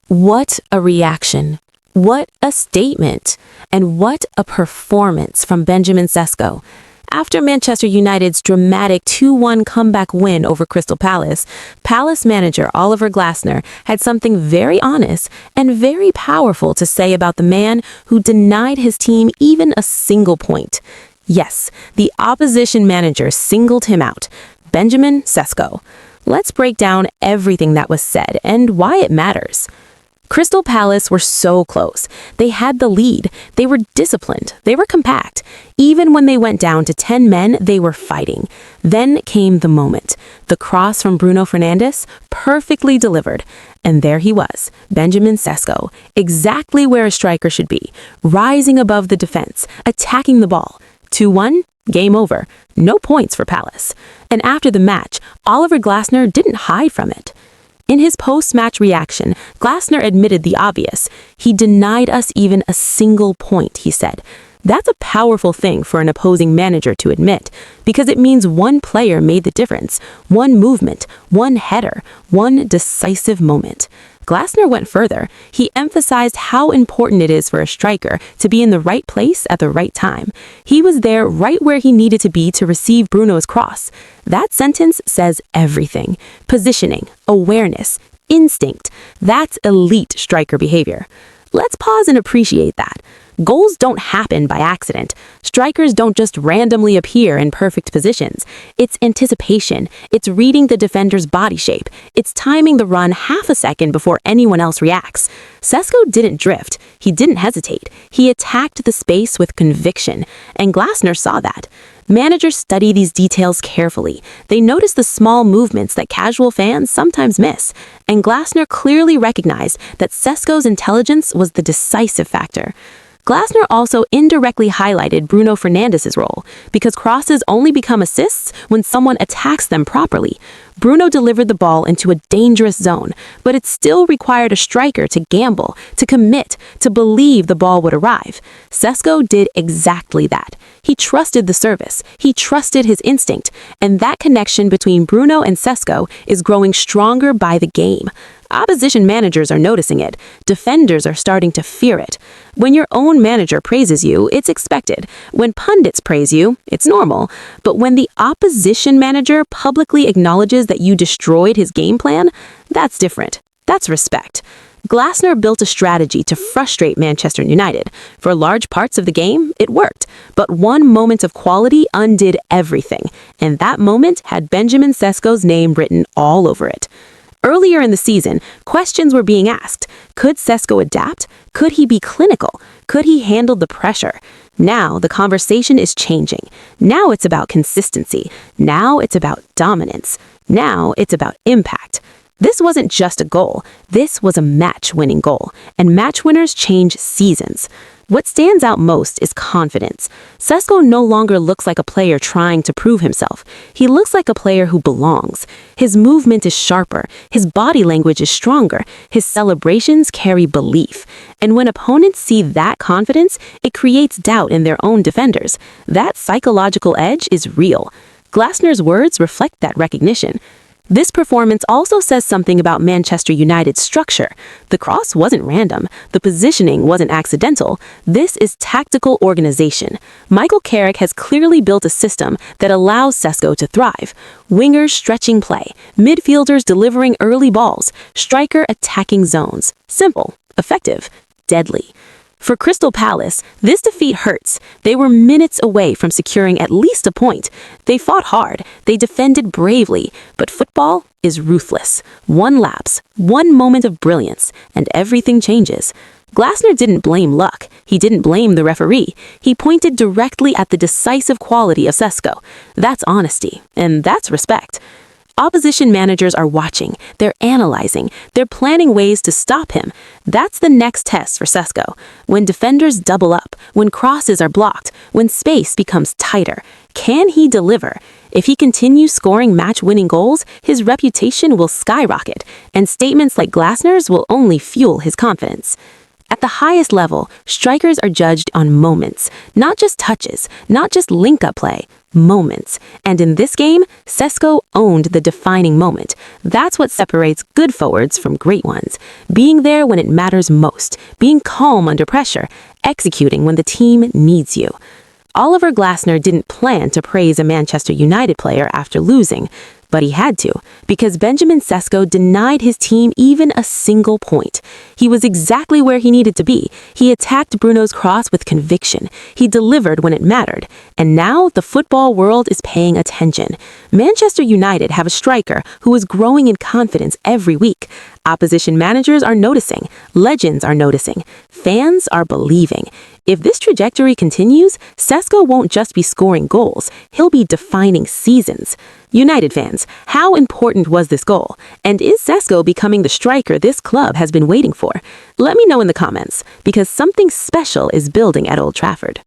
What a reaction. What a statement. And what a performance from Benjamin Sesko. After Manchester United's dramatic 2-1 comeback win over Crystal Palace, Palace manager Oliver Glasner had something very honest and very powerful to say about the man who denied his team even a single point. Yes, the opposition manager singled him out, Benjamin Sesko. Let's break down everything that was said and why it matters. Crystal Palace were so close. They had the lead. They were disciplined. They were compact. Even when they went down to 10 men, they were fighting. Then came the moment. The cross from Bruno Fernandes, perfectly delivered. And there he was, Benjamin Sesko, exactly where a striker should be, rising above the defense, attacking the ball. 2-1, game over. No points for Palace. And after the match, Oliver Glasner didn't hide from it. In his post-match reaction, Glasner admitted the obvious. He denied us even a single point, he said. That's a powerful thing for an opposing manager to admit, because it means one player made the difference, one movement, one header, one decisive moment. Glasner went further. He emphasized how important it is for a striker to be in the right place at the right time. He was there right where he needed to be to receive Bruno's cross. That sentence says everything. Positioning, awareness, instinct. That's elite striker behavior. Let's pause and appreciate that. Goals don't happen by accident. Strikers don't just randomly appear in perfect positions. It's anticipation. It's reading the defender's body shape. It's timing the run half a second before anyone else reacts. Cesco didn't drift. He didn't hesitate. He attacked the space with conviction, and Glasner saw that. Managers study these details carefully. They notice the small movements that casual fans sometimes miss, and Glasner clearly recognized that Cesco's intelligence was the decisive factor. Glasner also indirectly highlighted Bruno Fernandes' role, because crosses only become assists when someone attacks them properly. Bruno delivered the ball into a dangerous zone, but it still required a striker to gamble, to commit, to believe the ball would arrive. Cesco did exactly that. He trusted the service, he trusted his instinct, and that connection between Bruno and Cesco is growing stronger by the game. Opposition managers are noticing it. Defenders are starting to fear it. When your own manager praises you, it's expected. When pundits praise you, it's normal. But when the opposition manager publicly acknowledges that you destroyed his game plan, that's different. That's respect. Glasner built a strategy to frustrate Manchester United. For large parts of the game, it worked. But one moment of quality undid everything. And that moment had Benjamin Sesko's name written all over it. Earlier in the season, questions were being asked. Could Cesco adapt? Could he be clinical? Could he handle the pressure? Now the conversation is changing. Now it's about consistency. Now it's about dominance. Now it's about impact. This wasn't just a goal. This was a match-winning goal. And match winners change seasons. What stands out most is confidence. Cesco no longer looks like a player trying to prove himself. He looks like a player who belongs. His movement is sharper. His body language is stronger. His celebrations carry belief. And when opponents see that confidence, it creates doubt in their own defenders. That psychological edge is real. Glasner's words reflect that recognition. This performance also says something about Manchester United's structure. The cross wasn't random. The positioning wasn't accidental. This is tactical organization. Michael Carrick has clearly built a system that allows Cesco to thrive. Wingers stretching play, midfielders delivering early balls, striker attacking zones. Simple, effective, deadly. For Crystal Palace, this defeat hurts. They were minutes away from securing at least a point. They fought hard. They defended bravely. But football is ruthless. One lapse, one moment of brilliance, and everything changes. Glasner didn't blame luck. He didn't blame the referee. He pointed directly at the decisive quality of Cesco. That's honesty, and that's respect. Opposition managers are watching, they're analyzing, they're planning ways to stop him. That's the next test for Cesco. When defenders double up, when crosses are blocked, when space becomes tighter, can he deliver? If he continues scoring match-winning goals, his reputation will skyrocket, and statements like Glasner's will only fuel his confidence. At the highest level, strikers are judged on moments, not just touches, not just link-up play, moments. And in this game, Cesco owned the defining moment. That's what separates good forwards from great ones. Being there when it matters most, being calm under pressure, executing when the team needs you. Oliver Glasner didn't plan to praise a Manchester United player after losing, but he had to, because Benjamin Sesko denied his team even a single point. He was exactly where he needed to be. He attacked Bruno's cross with conviction. He delivered when it mattered. And now the football world is paying attention. Manchester United have a striker who is growing in confidence every week. Opposition managers are noticing. Legends are noticing. Fans are believing. If this trajectory continues, Cesco won't just be scoring goals, he'll be defining seasons. United fans, how important was this goal? And is Cesco becoming the striker this club has been waiting for? Let me know in the comments, because something special is building at Old Trafford.